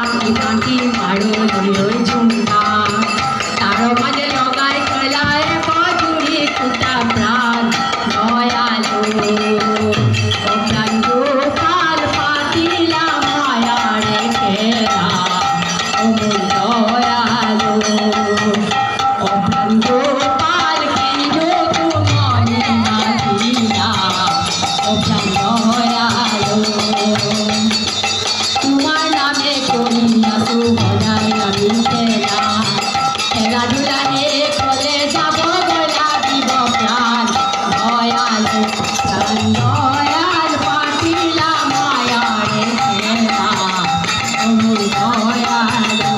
পাখি পাখি মারো লই ঝুমকা তার মাঝে লগাই খেলায় কজুরি কুটা প্রাণ দয়ালো অজ্ঞান গোপাল পাতিলা মায়ারে খেলা অমূল দয়ালো অজ্ঞান গোপাল কিনো তোমারি নাদিলা অজ্ঞান দয়ালো তোমার নামে করিয়া সুভদাই আমি খেলা খেলাধুলা হে চলে যাব বলা দিব প্রাণ দয়ালো প্রাণ দয়াল পাটিলা মায়ারে খেলা অমূল দয়ালো।